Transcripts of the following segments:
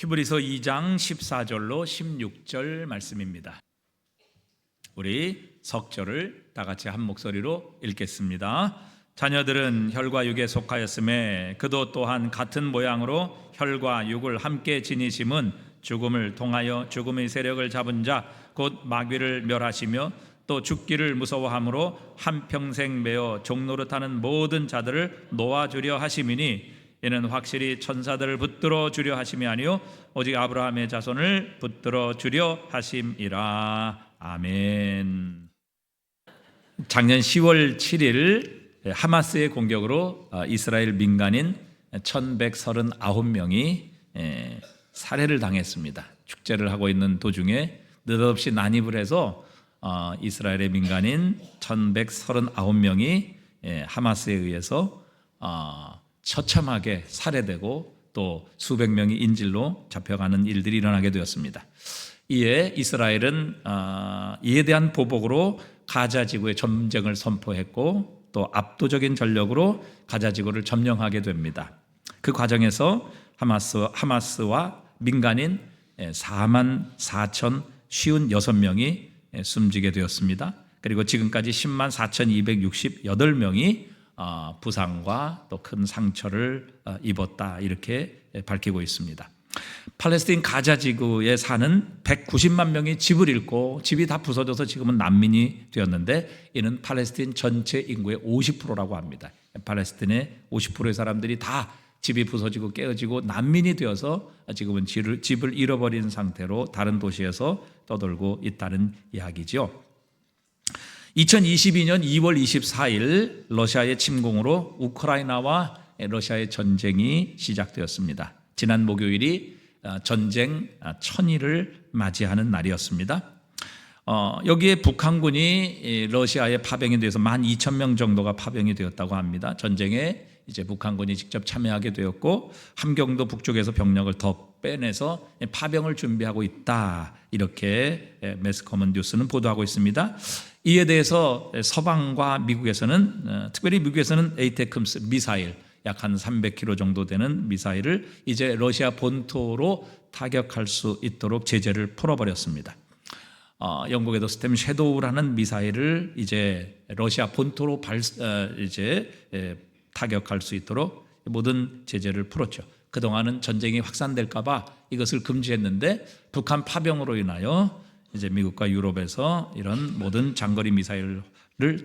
히브리서 2장 14절로 16절 말씀입니다. 우리 석절을 다 같이 한 목소리로 읽겠습니다. 자녀들은 혈과 육에 속하였음에 그도 또한 같은 모양으로 혈과 육을 함께 지니심은 죽음을 통하여 죽음의 세력을 잡은 자 곧 마귀를 멸하시며 또 죽기를 무서워함으로 한평생 매어 종노릇하는 모든 자들을 놓아주려 하심이니 이는 확실히 천사들을 붙들어 주려 하심이 아니요 오직 아브라함의 자손을 붙들어 주려 하심이라. 아멘. 작년 10월 7일 하마스의 공격으로 이스라엘 민간인 1139명이 살해를 당했습니다. 축제를 하고 있는 도중에 느닷없이 난입을 해서 이스라엘의 민간인 1139명이 하마스에 의해서 처참하게 살해되고 또 수백 명이 인질로 잡혀가는 일들이 일어나게 되었습니다. 이에 이스라엘은 이에 대한 보복으로 가자 지구의 점령을 선포했고 또 압도적인 전력으로 가자 지구를 점령하게 됩니다. 그 과정에서 하마스와 민간인 44,056명이 숨지게 되었습니다. 그리고 지금까지 104,268명이 부상과 또 큰 상처를 입었다, 이렇게 밝히고 있습니다. 팔레스타인 가자 지구에 사는 190만 명이 집을 잃고 집이 다 부서져서 지금은 난민이 되었는데 이는 팔레스타인 전체 인구의 50%라고 합니다. 팔레스타인의 50%의 사람들이 다 집이 부서지고 깨어지고 난민이 되어서 지금은 집을 잃어버린 상태로 다른 도시에서 떠돌고 있다는 이야기죠. 2022년 2월 24일 러시아의 침공으로 우크라이나와 러시아의 전쟁이 시작되었습니다. 지난 목요일이 전쟁 1000일을 맞이하는 날이었습니다. 여기에 북한군이 러시아에 파병이 돼서 12,000명 정도가 파병이 되었다고 합니다. 전쟁에 이제 북한군이 직접 참여하게 되었고 함경도 북쪽에서 병력을 더 빼내서 파병을 준비하고 있다, 이렇게 매스커먼 뉴스는 보도하고 있습니다. 이에 대해서 서방과 미국에서는 특별히 미국에서는 에이테크스 미사일 약 한 300km 정도 되는 미사일을 이제 러시아 본토로 타격할 수 있도록 제재를 풀어버렸습니다. 영국에도 스템 섀도우라는 미사일을 이제 러시아 본토로 타격할 수 있도록 모든 제재를 풀었죠. 그동안은 전쟁이 확산될까봐 이것을 금지했는데 북한 파병으로 인하여 이제 미국과 유럽에서 이런 모든 장거리 미사일을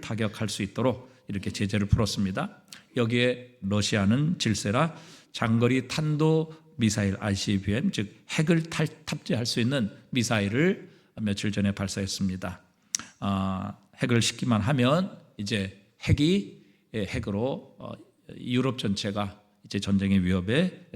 타격할 수 있도록 이렇게 제재를 풀었습니다. 여기에 러시아는 질세라 장거리 탄도 미사일 ICBM, 즉 핵을 탑재할 수 있는 미사일을 며칠 전에 발사했습니다. 핵을 싣기만 하면 이제 핵으로 유럽 전체가 이제 전쟁의 위협에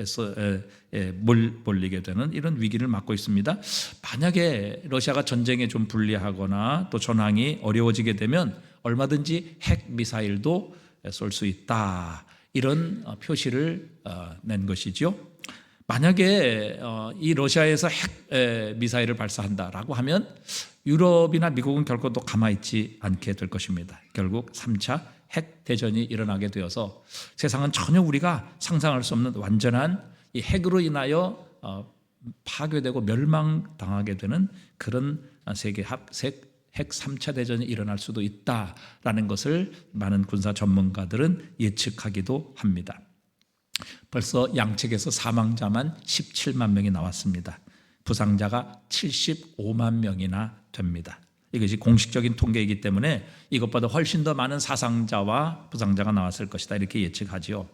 몰리게 되는 이런 위기를 맞고 있습니다. 만약에 러시아가 전쟁에 좀 불리하거나 또 전황이 어려워지게 되면 얼마든지 핵 미사일도 쏠 수 있다, 이런 표시를 낸 것이죠. 만약에 이 러시아에서 핵 미사일을 발사한다라고 하면 유럽이나 미국은 결코 또 가만히 있지 않게 될 것입니다. 결국 3차 핵 대전이 일어나게 되어서 세상은 전혀 우리가 상상할 수 없는 완전한 이 핵으로 인하여 파괴되고 멸망당하게 되는 그런 세계 핵 3차 대전이 일어날 수도 있다라는 것을 많은 군사 전문가들은 예측하기도 합니다. 벌써 양측에서 사망자만 17만 명이 나왔습니다. 부상자가 75만 명이나 됩니다. 이것이 공식적인 통계이기 때문에 이것보다 훨씬 더 많은 사상자와 부상자가 나왔을 것이다, 이렇게 예측하지요.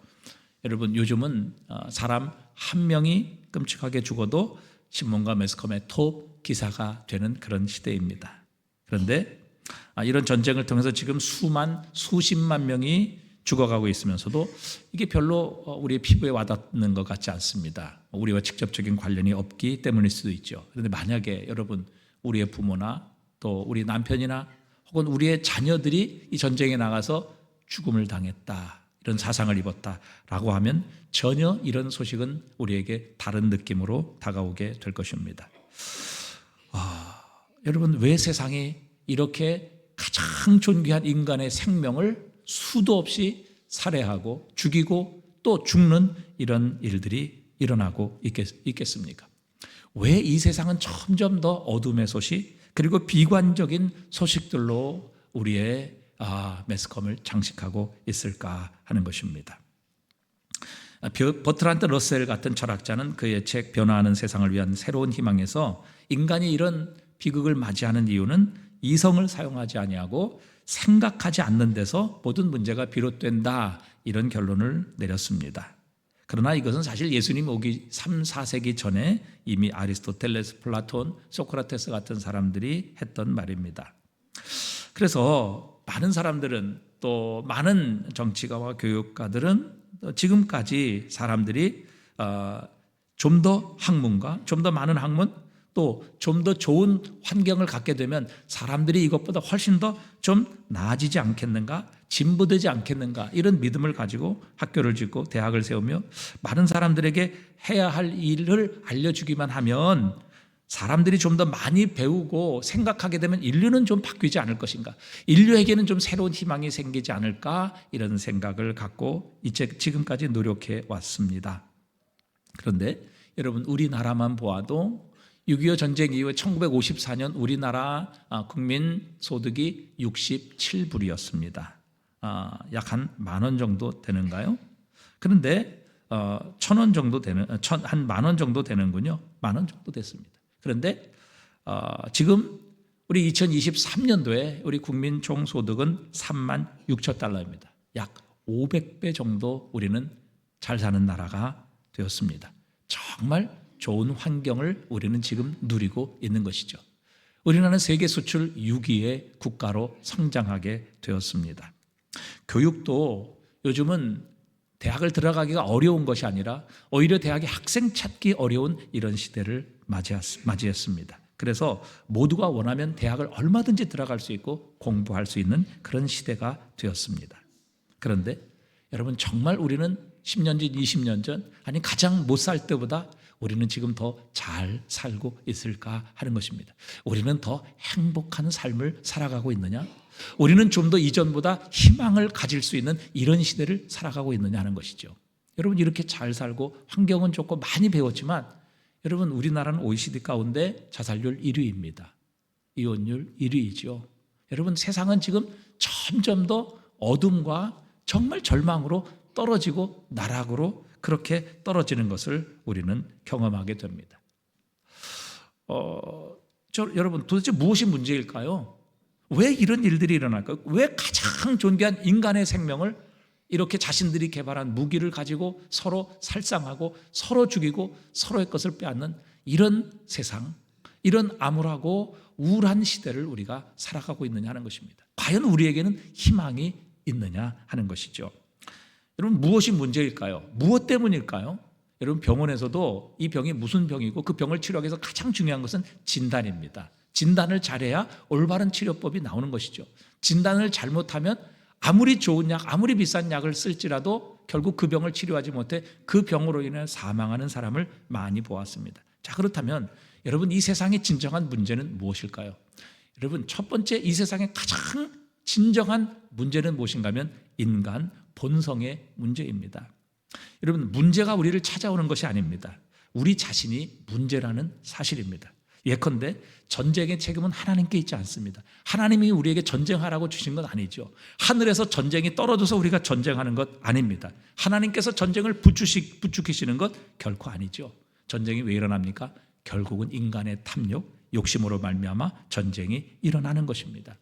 여러분, 요즘은 사람 한 명이 끔찍하게 죽어도 신문과 매스컴의 톱 기사가 되는 그런 시대입니다. 그런데 이런 전쟁을 통해서 지금 수십만 명이 죽어가고 있으면서도 이게 별로 우리의 피부에 와닿는 것 같지 않습니다. 우리와 직접적인 관련이 없기 때문일 수도 있죠. 그런데 만약에 여러분, 우리의 부모나 또 우리 남편이나 혹은 우리의 자녀들이 이 전쟁에 나가서 죽음을 당했다, 이런 사상을 입었다라고 하면 전혀 이런 소식은 우리에게 다른 느낌으로 다가오게 될 것입니다. 여러분, 왜 세상이 이렇게 가장 존귀한 인간의 생명을 수도 없이 살해하고 죽이고 또 죽는 이런 일들이 일어나고 있겠습니까? 왜 이 세상은 점점 더 어둠의 소식 그리고 비관적인 소식들로 우리의 매스컴을 장식하고 있을까 하는 것입니다. 버트란드 러셀 같은 철학자는 그의 책 변화하는 세상을 위한 새로운 희망에서 인간이 이런 비극을 맞이하는 이유는 이성을 사용하지 아니하고 생각하지 않는 데서 모든 문제가 비롯된다, 이런 결론을 내렸습니다. 그러나 이것은 사실 예수님 오기 3, 4세기 전에 이미 아리스토텔레스, 플라톤, 소크라테스 같은 사람들이 했던 말입니다. 그래서 많은 사람들은, 또 많은 정치가와 교육가들은 지금까지 사람들이 좀 더 학문과 좀 더 많은 학문, 또 좀 더 좋은 환경을 갖게 되면 사람들이 이것보다 훨씬 더 좀 나아지지 않겠는가, 진보되지 않겠는가, 이런 믿음을 가지고 학교를 짓고 대학을 세우며 많은 사람들에게 해야 할 일을 알려주기만 하면 사람들이 좀 더 많이 배우고 생각하게 되면 인류는 좀 바뀌지 않을 것인가, 인류에게는 좀 새로운 희망이 생기지 않을까, 이런 생각을 갖고 지금까지 노력해 왔습니다. 그런데 여러분, 우리나라만 보아도 6.25 전쟁 이후에 1954년 우리나라 국민 소득이 67불이었습니다. 약 한 10,000원 정도 되는가요? 그런데 1,000원 정도 되는, 한 10,000원 정도 되는군요. 10,000원 정도 됐습니다. 그런데 지금 우리 2023년도에 우리 국민 총소득은 36,000달러입니다. 약 500배 정도 우리는 잘 사는 나라가 되었습니다. 정말 좋은 환경을 우리는 지금 누리고 있는 것이죠. 우리나라는 세계 수출 6위의 국가로 성장하게 되었습니다. 교육도 요즘은 대학을 들어가기가 어려운 것이 아니라 오히려 대학에 학생 찾기 어려운 이런 시대를 맞이했습니다. 그래서 모두가 원하면 대학을 얼마든지 들어갈 수 있고 공부할 수 있는 그런 시대가 되었습니다. 그런데 여러분, 정말 우리는 10년 전, 20년 전, 아니 가장 못 살 때보다 우리는 지금 더 잘 살고 있을까 하는 것입니다. 우리는 더 행복한 삶을 살아가고 있느냐? 우리는 좀 더 이전보다 희망을 가질 수 있는 이런 시대를 살아가고 있느냐 하는 것이죠. 여러분, 이렇게 잘 살고 환경은 좋고 많이 배웠지만 여러분, 우리나라는 OECD 가운데 자살률 1위입니다. 이혼율 1위이죠. 여러분, 세상은 지금 점점 더 어둠과 정말 절망으로 떨어지고 나락으로 그렇게 떨어지는 것을 우리는 경험하게 됩니다. 여러분, 도대체 무엇이 문제일까요? 왜 이런 일들이 일어날까요? 왜 가장 존귀한 인간의 생명을 이렇게 자신들이 개발한 무기를 가지고 서로 살상하고 서로 죽이고 서로의 것을 빼앗는 이런 세상, 이런 암울하고 우울한 시대를 우리가 살아가고 있느냐 하는 것입니다. 과연 우리에게는 희망이 있느냐 하는 것이죠. 여러분, 무엇이 문제일까요? 무엇 때문일까요? 여러분, 병원에서도 이 병이 무슨 병이고 그 병을 치료하기 위해서 가장 중요한 것은 진단입니다. 진단을 잘해야 올바른 치료법이 나오는 것이죠. 진단을 잘못하면 아무리 좋은 약, 아무리 비싼 약을 쓸지라도 결국 그 병을 치료하지 못해 그 병으로 인해 사망하는 사람을 많이 보았습니다. 자, 그렇다면 여러분, 이 세상의 진정한 문제는 무엇일까요? 여러분, 첫 번째, 이 세상의 가장 진정한 문제는 무엇인가 하면 인간 본성의 문제입니다. 여러분, 문제가 우리를 찾아오는 것이 아닙니다. 우리 자신이 문제라는 사실입니다. 예컨대 전쟁의 책임은 하나님께 있지 않습니다. 하나님이 우리에게 전쟁하라고 주신 건 아니죠. 하늘에서 전쟁이 떨어져서 우리가 전쟁하는 것 아닙니다. 하나님께서 전쟁을 부추기시는 것 결코 아니죠. 전쟁이 왜 일어납니까? 결국은 인간의 탐욕, 욕심으로 말미암아 전쟁이 일어나는 것입니다.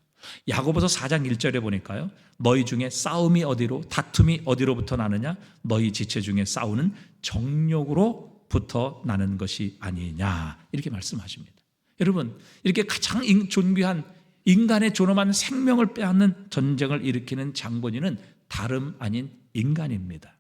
야고보서 4장 1절에 보니까요, 너희 중에 싸움이 어디로, 다툼이 어디로부터 나느냐? 너희 지체 중에 싸우는 정욕으로부터 나는 것이 아니냐, 이렇게 말씀하십니다. 여러분, 이렇게 가장 존귀한 인간의 존엄한 생명을 빼앗는 전쟁을 일으키는 장본인은 다름 아닌 인간입니다.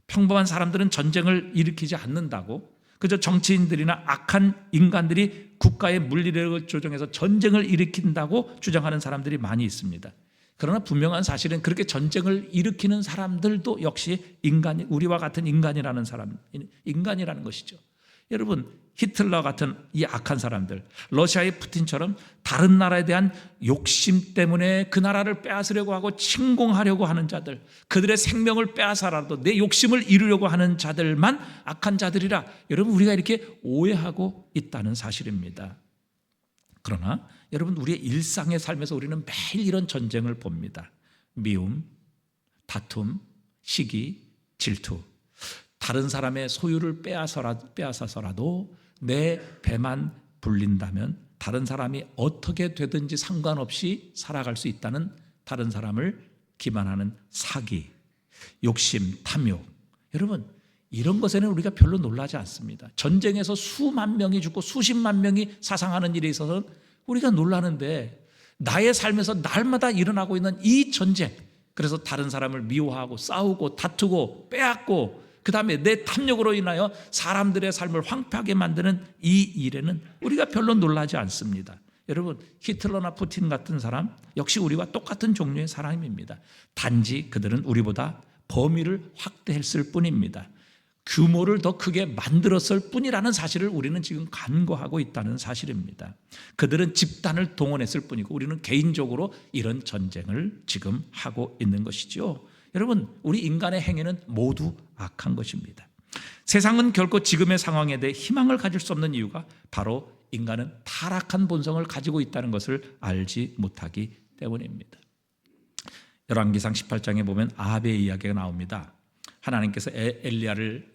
평범한 사람들은 전쟁을 일으키지 않는다고, 그저 정치인들이나 악한 인간들이 국가의 물리력을 조정해서 전쟁을 일으킨다고 주장하는 사람들이 많이 있습니다. 그러나 분명한 사실은 그렇게 전쟁을 일으키는 사람들도 역시 우리와 같은 인간이라는 것이죠. 여러분, 히틀러 같은 이 악한 사람들, 러시아의 푸틴처럼 다른 나라에 대한 욕심 때문에 그 나라를 빼앗으려고 하고 침공하려고 하는 자들, 그들의 생명을 빼앗아라도 내 욕심을 이루려고 하는 자들만 악한 자들이라 여러분 우리가 이렇게 오해하고 있다는 사실입니다. 그러나 여러분 우리의 일상의 삶에서 우리는 매일 이런 전쟁을 봅니다. 미움, 다툼, 시기, 질투, 다른 사람의 소유를 빼앗아서라도 내 배만 불린다면 다른 사람이 어떻게 되든지 상관없이 살아갈 수 있다는 다른 사람을 기만하는 사기, 욕심, 탐욕. 여러분 이런 것에는 우리가 별로 놀라지 않습니다. 전쟁에서 수만 명이 죽고 수십만 명이 사상하는 일에 있어서는 우리가 놀라는데 나의 삶에서 날마다 일어나고 있는 이 전쟁, 그래서 다른 사람을 미워하고 싸우고 다투고 빼앗고 그 다음에 내 탐욕으로 인하여 사람들의 삶을 황폐하게 만드는 이 일에는 우리가 별로 놀라지 않습니다. 여러분 히틀러나 푸틴 같은 사람 역시 우리와 똑같은 종류의 사람입니다. 단지 그들은 우리보다 범위를 확대했을 뿐입니다. 규모를 더 크게 만들었을 뿐이라는 사실을 우리는 지금 간과하고 있다는 사실입니다. 그들은 집단을 동원했을 뿐이고 우리는 개인적으로 이런 전쟁을 지금 하고 있는 것이죠. 여러분 우리 인간의 행위는 모두 악한 것입니다. 세상은 결코 지금의 상황에 대해 희망을 가질 수 없는 이유가 바로 인간은 타락한 본성을 가지고 있다는 것을 알지 못하기 때문입니다. 열왕기상 18장에 보면 아합의 이야기가 나옵니다. 하나님께서 엘리야를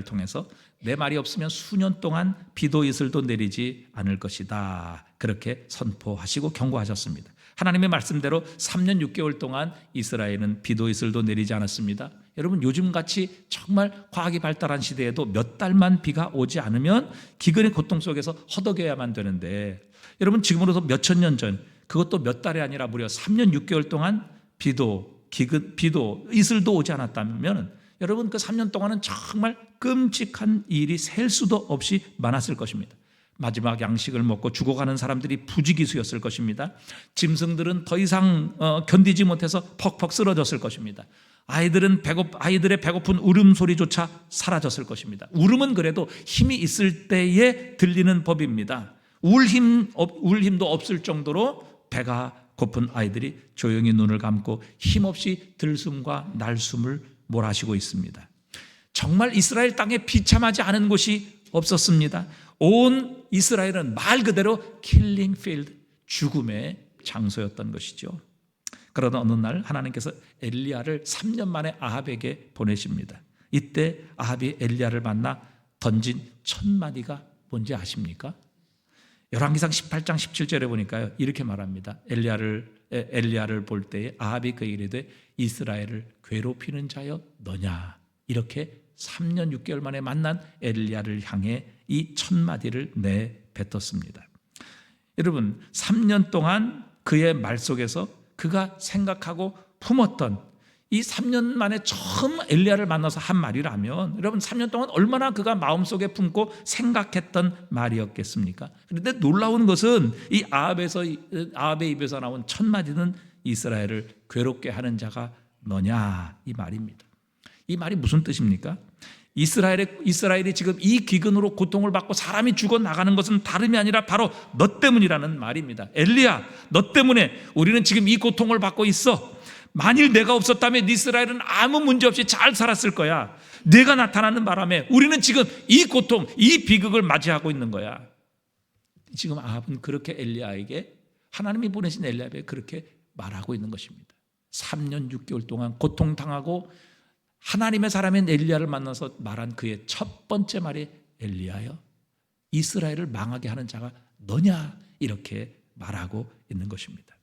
통해서 내 말이 없으면 수년 동안 비도 이슬도 내리지 않을 것이다, 그렇게 선포하시고 경고하셨습니다. 하나님의 말씀대로 3년 6개월 동안 이스라엘은 비도 이슬도 내리지 않았습니다. 여러분 요즘같이 정말 과학이 발달한 시대에도 몇 달만 비가 오지 않으면 기근의 고통 속에서 허덕여야만 되는데 여러분 지금으로부터 몇천 년 전, 그것도 몇 달이 아니라 무려 3년 6개월 동안 비도 이슬도 오지 않았다면 여러분 그 3년 동안은 정말 끔찍한 일이 셀 수도 없이 많았을 것입니다. 마지막 양식을 먹고 죽어가는 사람들이 부지기수였을 것입니다. 짐승들은 더 이상 견디지 못해서 퍽퍽 쓰러졌을 것입니다. 아이들의 배고픈 울음소리조차 사라졌을 것입니다. 울음은 그래도 힘이 있을 때에 들리는 법입니다. 울 힘도 없을 정도로 배가 고픈 아이들이 조용히 눈을 감고 힘없이 들숨과 날숨을 몰아쉬고 있습니다. 정말 이스라엘 땅에 비참하지 않은 곳이 없었습니다. 온 이스라엘은 말 그대로 킬링 필드, 죽음의 장소였던 것이죠. 그러던 어느 날 하나님께서 엘리야를 3년 만에 아합에게 보내십니다. 이때 아합이 엘리야를 만나 던진 첫 마디가 뭔지 아십니까? 열왕기상 18장 17절에 보니까요 이렇게 말합니다. 엘리야를 볼 때에 아합이 그에게 이르되 이스라엘을 괴롭히는 자여 너냐, 이렇게 3년 6개월 만에 만난 엘리야를 향해 이 첫 마디를 내뱉었습니다. 여러분 3년 동안 그의 말 속에서 그가 생각하고 품었던 이 3년 만에 처음 엘리야를 만나서 한 말이라면 여러분 3년 동안 얼마나 그가 마음속에 품고 생각했던 말이었겠습니까? 그런데 놀라운 것은 이 아합의 입에서 나온 첫 마디는 이스라엘을 괴롭게 하는 자가 너냐, 이 말입니다. 이 말이 무슨 뜻입니까? 이스라엘이 지금 이 기근으로 고통을 받고 사람이 죽어나가는 것은 다름이 아니라 바로 너 때문이라는 말입니다. 엘리야, 너 때문에 우리는 지금 이 고통을 받고 있어. 만일 내가 없었다면 이스라엘은 아무 문제 없이 잘 살았을 거야. 내가 나타나는 바람에 우리는 지금 이 고통, 이 비극을 맞이하고 있는 거야. 지금 아합은 그렇게 엘리야에게, 하나님이 보내신 엘리야에게 그렇게 말하고 있는 것입니다. 3년 6개월 동안 고통당하고 하나님의 사람인 엘리야를 만나서 말한 그의 첫 번째 말이 엘리야여, 이스라엘을 망하게 하는 자가 너냐, 이렇게 말하고 있는 것입니다.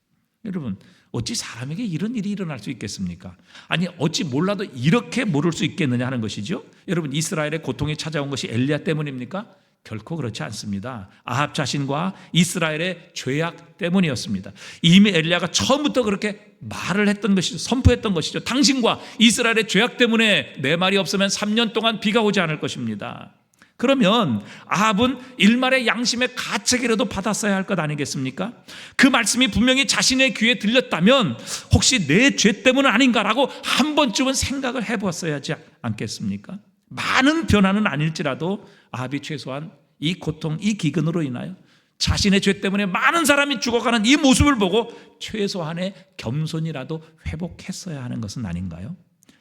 여러분 어찌 사람에게 이런 일이 일어날 수 있겠습니까? 아니 어찌 몰라도 이렇게 모를 수 있겠느냐 하는 것이죠. 여러분 이스라엘의 고통이 찾아온 것이 엘리야 때문입니까? 결코 그렇지 않습니다. 아합 자신과 이스라엘의 죄악 때문이었습니다. 이미 엘리야가 처음부터 그렇게 말을 했던 것이죠. 선포했던 것이죠. 당신과 이스라엘의 죄악 때문에 내 말이 없으면 3년 동안 비가 오지 않을 것입니다. 그러면 아합은 일말의 양심의 가책이라도 받았어야 할 것 아니겠습니까? 그 말씀이 분명히 자신의 귀에 들렸다면 혹시 내 죄 때문은 아닌가라고 한 번쯤은 생각을 해봤어야 하지 않겠습니까? 많은 변화는 아닐지라도 아합이 최소한 이 고통, 이 기근으로 인하여 자신의 죄 때문에 많은 사람이 죽어가는 이 모습을 보고 최소한의 겸손이라도 회복했어야 하는 것은 아닌가요?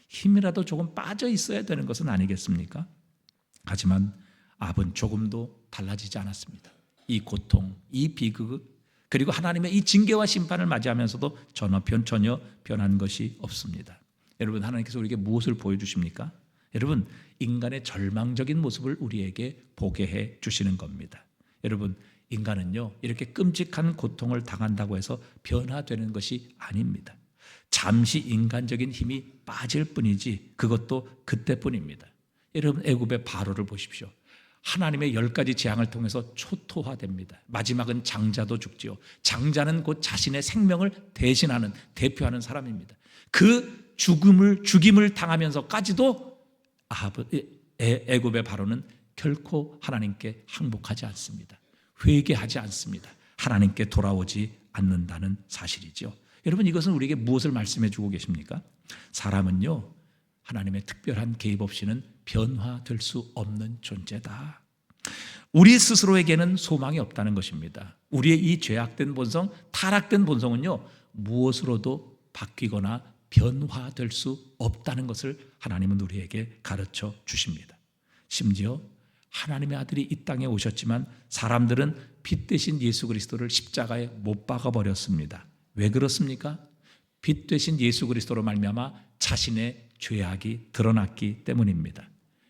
힘이라도 조금 빠져 있어야 되는 것은 아니겠습니까? 하지만 아합은 조금도 달라지지 않았습니다. 이 고통, 이 비극, 그리고 하나님의 이 징계와 심판을 맞이하면서도 전혀 변한 것이 없습니다. 여러분, 하나님께서 우리에게 무엇을 보여주십니까? 여러분, 인간의 절망적인 모습을 우리에게 보게 해 주시는 겁니다. 여러분, 인간은요, 이렇게 끔찍한 고통을 당한다고 해서 변화되는 것이 아닙니다. 잠시 인간적인 힘이 빠질 뿐이지 그것도 그때뿐입니다. 여러분, 애굽의 바로를 보십시오. 하나님의 10가지 재앙을 통해서 초토화됩니다. 마지막은 장자도 죽지요. 장자는 곧 자신의 생명을 대신하는, 대표하는 사람입니다. 그 죽임을 당하면서까지도 애굽의 바로는 결코 하나님께 항복하지 않습니다. 회개하지 않습니다. 하나님께 돌아오지 않는다는 사실이죠. 여러분, 이것은 우리에게 무엇을 말씀해 주고 계십니까? 사람은요, 하나님의 특별한 개입 없이는 변화될 수 없는 존재다. 우리 스스로에게는 소망이 없다는 것입니다. 우리의 이 죄악된 본성, 타락된 본성은요, 무엇으로도 바뀌거나 변화될 수 없다는 것을 하나님은 우리에게 가르쳐 주십니다. 심지어 하나님의 아들이 이 땅에 오셨지만 사람들은 빛 대신 예수 그리스도를 십자가에 못 박아 버렸습니다. 왜 그렇습니까? 빛 대신 예수 그리스도로 말미암아 자신의 죄악이 드러났기 때문입니다.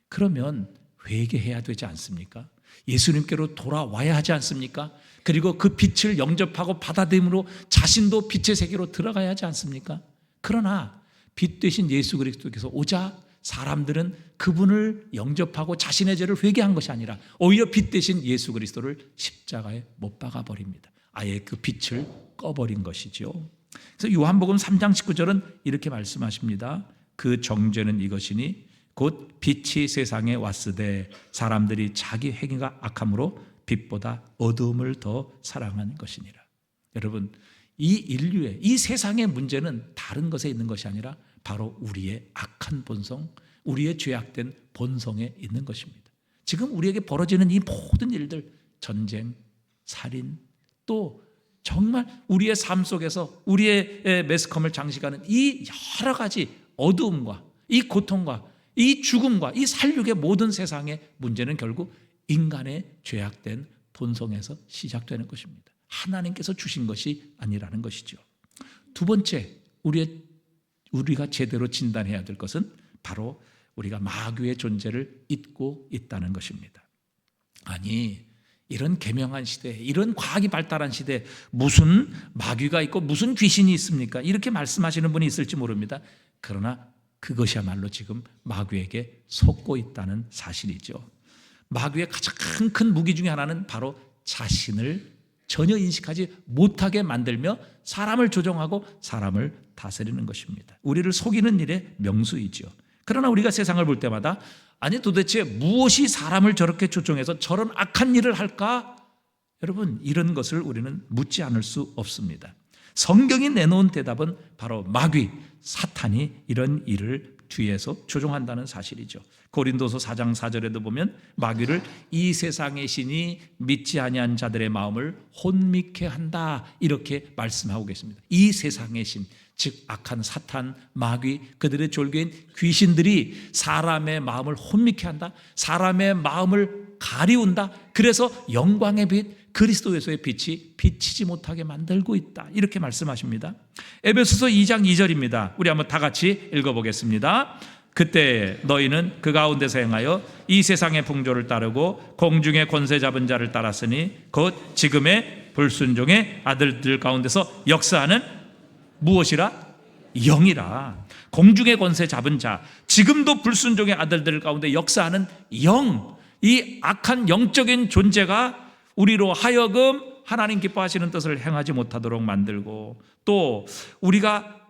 그러면 회개해야 되지 않습니까? 예수님께로 돌아와야 하지 않습니까? 그리고 그 빛을 영접하고 받아들임으로 자신도 빛의 세계로 들어가야 하지 않습니까? 그러나 빛 대신 예수 그리스도께서 오자 사람들은 그분을 영접하고 자신의 죄를 회개한 것이 아니라 오히려 빛 대신 예수 그리스도를 십자가에 못 박아 버립니다. 아예 그 빛을 꺼버린 것이죠. 그래서 요한복음 3장 19절은 이렇게 말씀하십니다. 그 정죄는 이것이니 곧 빛이 세상에 왔으되 사람들이 자기 행위가 악함으로 빛보다 어두움을 더 사랑한 것이니라. 여러분, 이 인류의, 이 세상의 문제는 다른 것에 있는 것이 아니라 바로 우리의 악한 본성, 우리의 죄악된 본성에 있는 것입니다. 지금 우리에게 벌어지는 이 모든 일들, 전쟁, 살인, 또 정말 우리의 삶 속에서 우리의 매스컴을 장식하는 이 여러 가지 어두움과 이 고통과 이 죽음과 이 살육의 모든 세상의 문제는 결국 인간의 죄악된 본성에서 시작되는 것입니다. 하나님께서 주신 것이 아니라는 것이죠. 두 번째, 우리가 제대로 진단해야 될 것은 바로 우리가 마귀의 존재를 잊고 있다는 것입니다. 아니, 이런 개명한 시대, 이런 과학이 발달한 시대에 무슨 마귀가 있고 무슨 귀신이 있습니까? 이렇게 말씀하시는 분이 있을지 모릅니다. 그러나 그것이야말로 지금 마귀에게 속고 있다는 사실이죠. 마귀의 가장 큰 무기 중에 하나는 바로 자신을 전혀 인식하지 못하게 만들며 사람을 조종하고 사람을 다스리는 것입니다. 우리를 속이는 일의 명수이죠. 그러나 우리가 세상을 볼 때마다 아니 도대체 무엇이 사람을 저렇게 조종해서 저런 악한 일을 할까? 여러분, 이런 것을 우리는 묻지 않을 수 없습니다. 성경이 내놓은 대답은 바로 마귀, 사탄이 이런 일을 뒤에서 조종한다는 사실이죠. 고린도서 4장 4절에도 보면 마귀를 이 세상의 신이 믿지 아니한 자들의 마음을 혼미케 한다, 이렇게 말씀하고 계십니다. 이 세상의 신, 즉 악한 사탄, 마귀, 그들의 졸개인 귀신들이 사람의 마음을 혼미케 한다, 사람의 마음을 가리운다. 그래서 영광의 빛, 그리스도 예수의 빛이 비치지 못하게 만들고 있다, 이렇게 말씀하십니다. 에베소서 2장 2절입니다. 우리 한번 다 같이 읽어보겠습니다. 그때 너희는 그 가운데서 행하여 이 세상의 풍조를 따르고 공중의 권세 잡은 자를 따랐으니 곧 지금의 불순종의 아들들 가운데서 역사하는 무엇이라? 영이라. 공중의 권세 잡은 자, 지금도 불순종의 아들들 가운데 역사하는 영, 이 악한 영적인 존재가 우리로 하여금 하나님 기뻐하시는 뜻을 행하지 못하도록 만들고, 또 우리가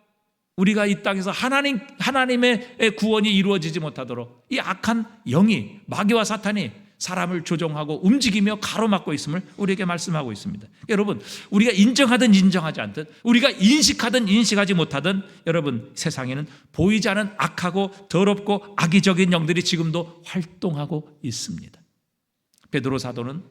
이 땅에서 하나님의 구원이 이루어지지 못하도록 이 악한 영이, 마귀와 사탄이 사람을 조종하고 움직이며 가로막고 있음을 우리에게 말씀하고 있습니다. 여러분, 우리가 인정하든 인정하지 않든, 우리가 인식하든 인식하지 못하든, 여러분, 세상에는 보이지 않은 악하고 더럽고 악의적인 영들이 지금도 활동하고 있습니다. 베드로 사도는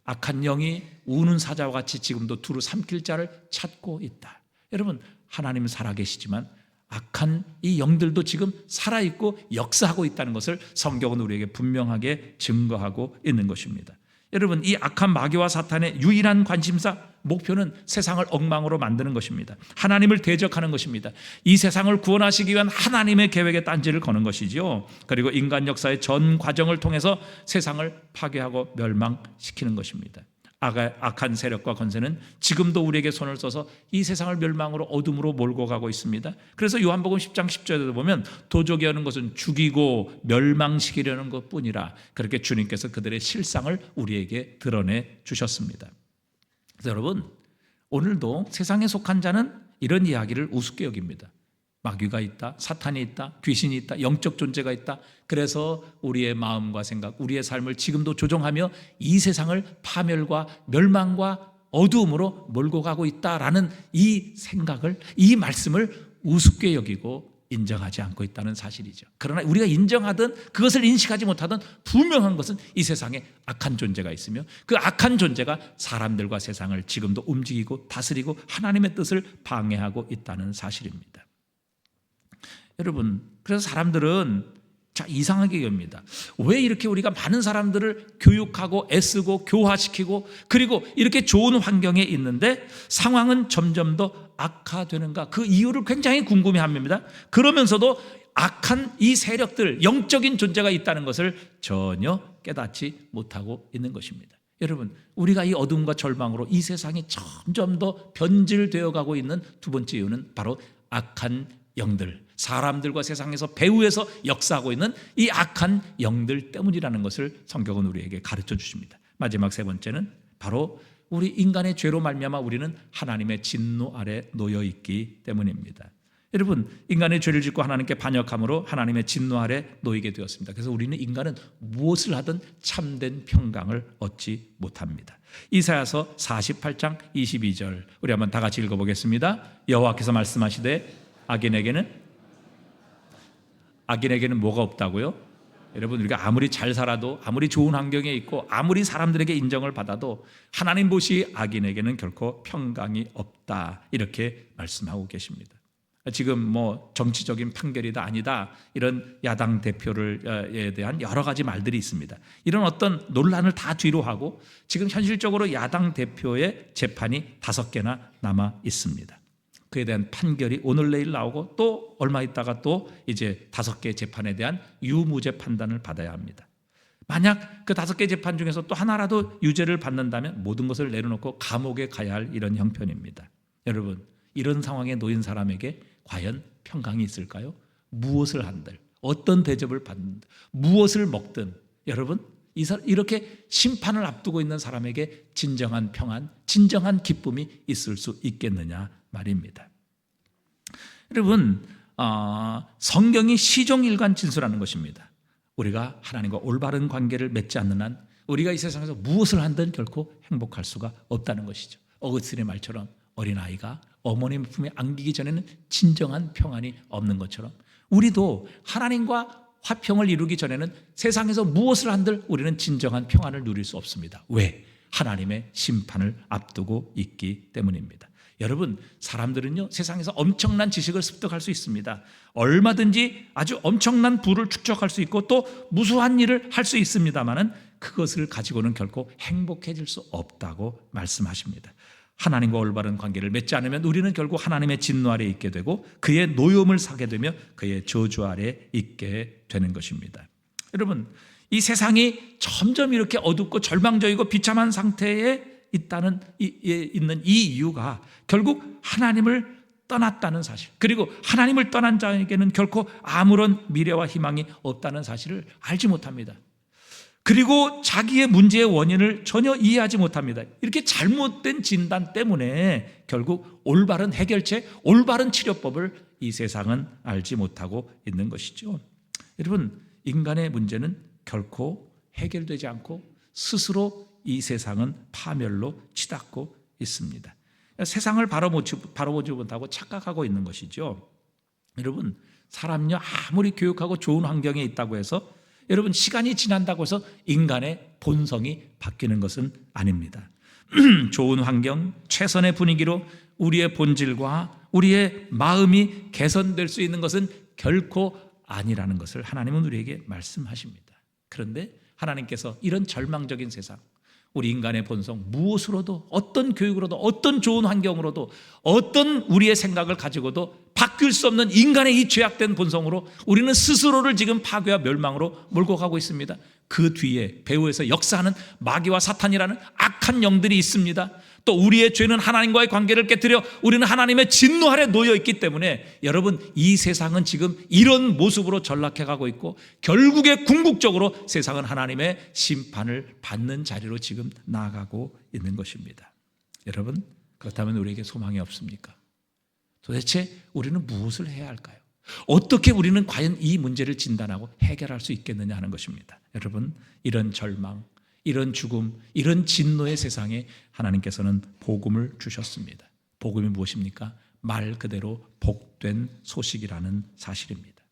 악한 영이 우는 사자와 같이 지금도 두루 삼킬 자를 찾고 있다. 여러분, 하나님은 살아계시지만 악한 이 영들도 지금 살아있고 역사하고 있다는 것을 성경은 우리에게 분명하게 증거하고 있는 것입니다. 여러분, 이 악한 마귀와 사탄의 유일한 관심사, 목표는 세상을 엉망으로 만드는 것입니다. 하나님을 대적하는 것입니다. 이 세상을 구원하시기 위한 하나님의 계획에 딴지를 거는 것이죠. 그리고 인간 역사의 전 과정을 통해서 세상을 파괴하고 멸망시키는 것입니다. 악한 세력과 권세는 지금도 우리에게 손을 써서 이 세상을 멸망으로 어둠으로 몰고 가고 있습니다. 그래서 요한복음 10장 10절에도 보면 도적이 하는 것은 죽이고 멸망시키려는 것뿐이라, 그렇게 주님께서 그들의 실상을 우리에게 드러내 주셨습니다. 그래서 여러분, 오늘도 세상에 속한 자는 이런 이야기를 우습게 여깁니다. 마귀가 있다, 사탄이 있다, 귀신이 있다, 영적 존재가 있다. 그래서 우리의 마음과 생각, 우리의 삶을 지금도 조종하며 이 세상을 파멸과 멸망과 어두움으로 몰고 가고 있다라는 이 생각을, 이 말씀을 우습게 여기고 인정하지 않고 있다는 사실이죠. 그러나 우리가 인정하든 그것을 인식하지 못하든 분명한 것은 이 세상에 악한 존재가 있으며 그 악한 존재가 사람들과 세상을 지금도 움직이고 다스리고 하나님의 뜻을 방해하고 있다는 사실입니다. 여러분, 그래서 사람들은 이상하게 여깁니다. 왜 이렇게 우리가 많은 사람들을 교육하고 애쓰고 교화시키고 그리고 이렇게 좋은 환경에 있는데 상황은 점점 더 악화되는가? 그 이유를 굉장히 궁금해합니다. 그러면서도 악한 이 세력들, 영적인 존재가 있다는 것을 전혀 깨닫지 못하고 있는 것입니다. 여러분, 우리가 이 어둠과 절망으로 이 세상이 점점 더 변질되어 가고 있는 두 번째 이유는 바로 악한 영들, 사람들과 세상에서 배후에서 역사하고 있는 이 악한 영들 때문이라는 것을 성경은 우리에게 가르쳐 주십니다. 마지막 세 번째는 바로 우리 인간의 죄로 말미암아 우리는 하나님의 진노 아래 놓여 있기 때문입니다. 여러분, 인간의 죄를 짓고 하나님께 반역함으로 하나님의 진노 아래 놓이게 되었습니다. 그래서 우리는 인간은 무엇을 하든 참된 평강을 얻지 못합니다. 이사야서 48장 22절 우리 한번 다 같이 읽어보겠습니다. 여호와께서 말씀하시되 악인에게는 뭐가 없다고요? 여러분, 우리가 아무리 잘 살아도, 아무리 좋은 환경에 있고, 아무리 사람들에게 인정을 받아도 하나님 보시 악인에게는 결코 평강이 없다, 이렇게 말씀하고 계십니다. 지금 정치적인 판결이다 아니다 이런 야당 대표에 대한 여러 가지 말들이 있습니다. 이런 어떤 논란을 다 뒤로 하고 지금 현실적으로 야당 대표의 재판이 5개나 남아 있습니다. 그에 대한 판결이 오늘 내일 나오고 또 얼마 있다가 또 이제 5개 재판에 대한 유무죄 판단을 받아야 합니다. 만약 그 5개 재판 중에서 또 하나라도 유죄를 받는다면 모든 것을 내려놓고 감옥에 가야 할 이런 형편입니다. 여러분, 이런 상황에 놓인 사람에게 과연 평강이 있을까요? 무엇을 한들, 어떤 대접을 받든, 무엇을 먹든, 여러분, 이렇게 심판을 앞두고 있는 사람에게 진정한 평안, 진정한 기쁨이 있을 수 있겠느냐 말입니다. 여러분, 성경이 시종일관 진술하는 것입니다. 우리가 하나님과 올바른 관계를 맺지 않는 한 우리가 이 세상에서 무엇을 한든 결코 행복할 수가 없다는 것이죠. 어거스틴의 말처럼 어린아이가 어머님 품에 안기기 전에는 진정한 평안이 없는 것처럼 우리도 하나님과 화평을 이루기 전에는 세상에서 무엇을 한들 우리는 진정한 평안을 누릴 수 없습니다. 왜? 하나님의 심판을 앞두고 있기 때문입니다. 여러분, 사람들은요, 세상에서 엄청난 지식을 습득할 수 있습니다. 얼마든지 아주 엄청난 부를 축적할 수 있고 또 무수한 일을 할 수 있습니다만은 그것을 가지고는 결코 행복해질 수 없다고 말씀하십니다. 하나님과 올바른 관계를 맺지 않으면 우리는 결국 하나님의 진노 아래 있게 되고 그의 노여움을 사게 되며 그의 저주 아래 있게 되는 것입니다. 여러분, 이 세상이 점점 이렇게 어둡고 절망적이고 비참한 상태에 있는 이 이유가 결국 하나님을 떠났다는 사실, 그리고 하나님을 떠난 자에게는 결코 아무런 미래와 희망이 없다는 사실을 알지 못합니다. 그리고 자기의 문제의 원인을 전혀 이해하지 못합니다. 이렇게 잘못된 진단 때문에 결국 올바른 해결책, 올바른 치료법을 이 세상은 알지 못하고 있는 것이죠. 여러분, 인간의 문제는 결코 해결되지 않고 스스로 이 세상은 파멸로 치닫고 있습니다. 세상을 바라보지 못하고 착각하고 있는 것이죠. 여러분, 사람요 아무리 교육하고 좋은 환경에 있다고 해서 여러분 시간이 지난다고 해서 인간의 본성이 바뀌는 것은 아닙니다. 좋은 환경, 최선의 분위기로 우리의 본질과 우리의 마음이 개선될 수 있는 것은 결코 아니라는 것을 하나님은 우리에게 말씀하십니다. 그런데 하나님께서 이런 절망적인 세상, 우리 인간의 본성, 무엇으로도, 어떤 교육으로도, 어떤 좋은 환경으로도, 어떤 우리의 생각을 가지고도 바뀔 수 없는 인간의 이 죄악된 본성으로 우리는 스스로를 지금 파괴와 멸망으로 몰고 가고 있습니다. 그 뒤에 배후에서 역사하는 마귀와 사탄이라는 악한 영들이 있습니다. 또 우리의 죄는 하나님과의 관계를 깨뜨려 우리는 하나님의 진노 아래 놓여 있기 때문에 여러분, 이 세상은 지금 이런 모습으로 전락해 가고 있고 결국에 궁극적으로 세상은 하나님의 심판을 받는 자리로 지금 나아가고 있는 것입니다. 여러분, 그렇다면 우리에게 소망이 없습니까? 도대체 우리는 무엇을 해야 할까요? 어떻게 우리는 과연 이 문제를 진단하고 해결할 수 있겠느냐 하는 것입니다. 여러분, 이런 절망, 이런 죽음, 이런 진노의 세상에 하나님께서는 복음을 주셨습니다. 복음이 무엇입니까? 말 그대로 복된 소식이라는 사실입니다.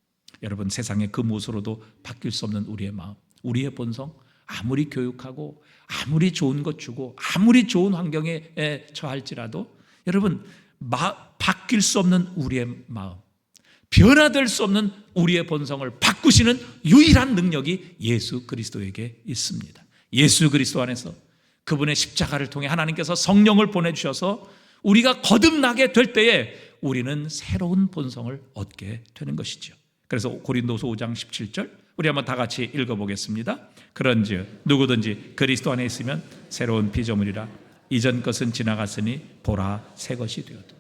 여러분, 세상의 그 무엇으로도 바뀔 수 없는 우리의 마음, 우리의 본성, 아무리 교육하고 아무리 좋은 것 주고 아무리 좋은 환경에 처할지라도 여러분, 바뀔 수 없는 우리의 마음, 변화될 수 없는 우리의 본성을 바꾸시는 유일한 능력이 예수 그리스도에게 있습니다. 예수 그리스도 안에서 그분의 십자가를 통해 하나님께서 성령을 보내주셔서 우리가 거듭나게 될 때에 우리는 새로운 본성을 얻게 되는 것이죠. 그래서 고린도서 5장 17절 우리 한번 다 같이 읽어보겠습니다. 그런즉 누구든지 그리스도 안에 있으면 새로운 피조물이라 이전 것은 지나갔으니 보라 새 것이 되었도다.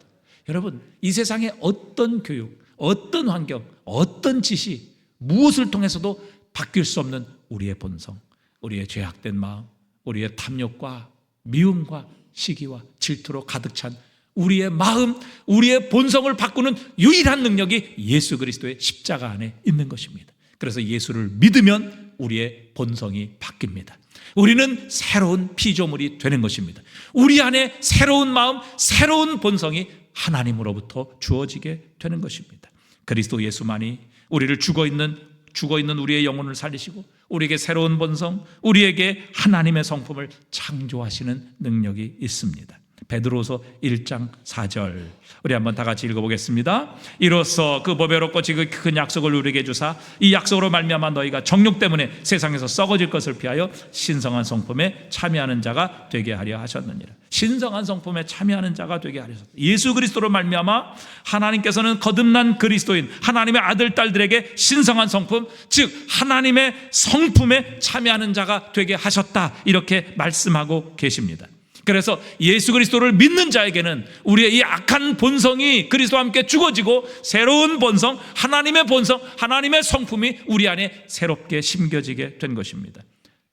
여러분, 이 세상의 어떤 교육, 어떤 환경, 어떤 지시, 무엇을 통해서도 바뀔 수 없는 우리의 본성, 우리의 죄악된 마음, 우리의 탐욕과 미움과 시기와 질투로 가득 찬 우리의 마음, 우리의 본성을 바꾸는 유일한 능력이 예수 그리스도의 십자가 안에 있는 것입니다. 그래서 예수를 믿으면 우리의 본성이 바뀝니다. 우리는 새로운 피조물이 되는 것입니다. 우리 안에 새로운 마음, 새로운 본성이 하나님으로부터 주어지게 되는 것입니다. 그리스도 예수만이 우리를 죽어있는 우리의 영혼을 살리시고 우리에게 새로운 본성, 우리에게 하나님의 성품을 창조하시는 능력이 있습니다. 베드로서 1장 4절 우리 한번 다 같이 읽어보겠습니다. 이로써 그 보배롭고 지극히 큰 약속을 우리에게 주사 이 약속으로 말미암아 너희가 정욕 때문에 세상에서 썩어질 것을 피하여 신성한 성품에 참여하는 자가 되게 하려 하셨느니라. 신성한 성품에 참여하는 자가 되게 하셨다. 예수 그리스도로 말미암아 하나님께서는 거듭난 그리스도인 하나님의 아들 딸들에게 신성한 성품, 즉 하나님의 성품에 참여하는 자가 되게 하셨다, 이렇게 말씀하고 계십니다. 그래서 예수 그리스도를 믿는 자에게는 우리의 이 악한 본성이 그리스도와 함께 죽어지고 새로운 본성, 하나님의 본성, 하나님의 성품이 우리 안에 새롭게 심겨지게 된 것입니다.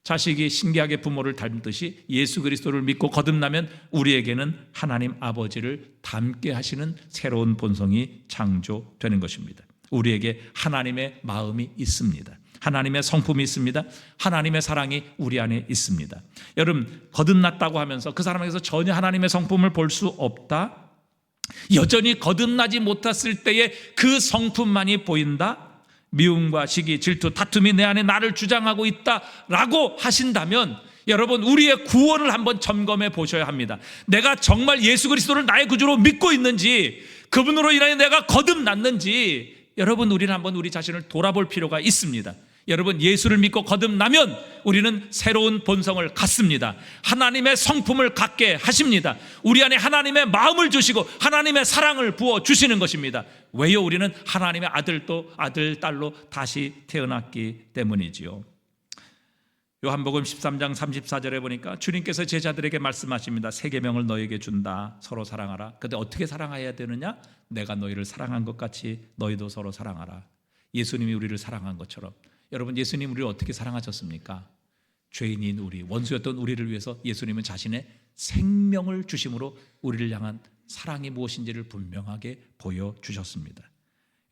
자식이 신기하게 부모를 닮듯이 예수 그리스도를 믿고 거듭나면 우리에게는 하나님 아버지를 닮게 하시는 새로운 본성이 창조되는 것입니다. 우리에게 하나님의 마음이 있습니다. 하나님의 성품이 있습니다. 하나님의 사랑이 우리 안에 있습니다. 여러분, 거듭났다고 하면서 그 사람에게서 전혀 하나님의 성품을 볼 수 없다? 여전히 거듭나지 못했을 때의 그 성품만이 보인다? 미움과 시기, 질투, 다툼이 내 안에 나를 주장하고 있다라고 하신다면 여러분, 우리의 구원을 한번 점검해 보셔야 합니다. 내가 정말 예수 그리스도를 나의 구주로 믿고 있는지, 그분으로 인하여 내가 거듭났는지 여러분, 우리는 한번 우리 자신을 돌아볼 필요가 있습니다. 여러분, 예수를 믿고 거듭나면 우리는 새로운 본성을 갖습니다. 하나님의 성품을 갖게 하십니다. 우리 안에 하나님의 마음을 주시고 하나님의 사랑을 부어주시는 것입니다. 왜요? 우리는 하나님의 아들, 딸로 다시 태어났기 때문이지요. 요한복음 13장 34절에 보니까 주님께서 제자들에게 말씀하십니다. 새 계명을 너희에게 준다. 서로 사랑하라. 근데 어떻게 사랑해야 되느냐? 내가 너희를 사랑한 것 같이 너희도 서로 사랑하라. 예수님이 우리를 사랑한 것처럼. 여러분, 예수님 우리를 어떻게 사랑하셨습니까? 죄인인 우리, 원수였던 우리를 위해서 예수님은 자신의 생명을 주심으로 우리를 향한 사랑이 무엇인지를 분명하게 보여주셨습니다.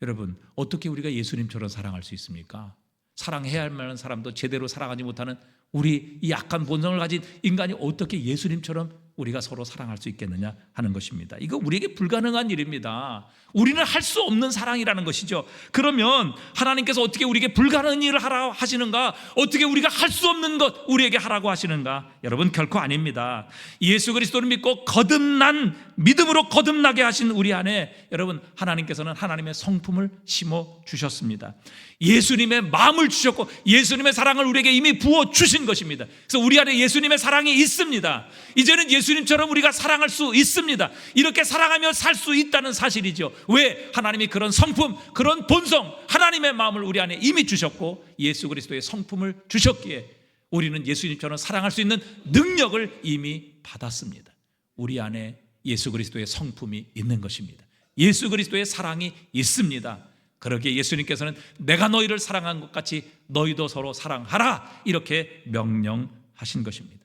여러분, 어떻게 우리가 예수님처럼 사랑할 수 있습니까? 사랑해야 할 만한 사람도 제대로 사랑하지 못하는 우리 이 약한 본성을 가진 인간이 어떻게 예수님처럼 우리가 서로 사랑할 수 있겠느냐 하는 것입니다. 이거 우리에게 불가능한 일입니다. 우리는 할 수 없는 사랑이라는 것이죠. 그러면 하나님께서 어떻게 우리에게 불가능한 일을 하라 하시는가? 어떻게 우리가 할 수 없는 것 우리에게 하라고 하시는가? 여러분, 결코 아닙니다. 예수 그리스도를 믿고 거듭난 믿음으로 거듭나게 하신 우리 안에 여러분, 하나님께서는 하나님의 성품을 심어 주셨습니다. 예수님의 마음을 주셨고 예수님의 사랑을 우리에게 이미 부어 주신 것입니다. 그래서 우리 안에 예수님의 사랑이 있습니다. 이제는 예수님처럼 우리가 사랑할 수 있습니다. 이렇게 사랑하며 살 수 있다는 사실이죠. 왜? 하나님이 그런 성품, 그런 본성, 하나님의 마음을 우리 안에 이미 주셨고 예수 그리스도의 성품을 주셨기에 우리는 예수님처럼 사랑할 수 있는 능력을 이미 받았습니다. 우리 안에 예수 그리스도의 성품이 있는 것입니다. 예수 그리스도의 사랑이 있습니다. 그러기에 예수님께서는 내가 너희를 사랑한 것 같이 너희도 서로 사랑하라 이렇게 명령하신 것입니다.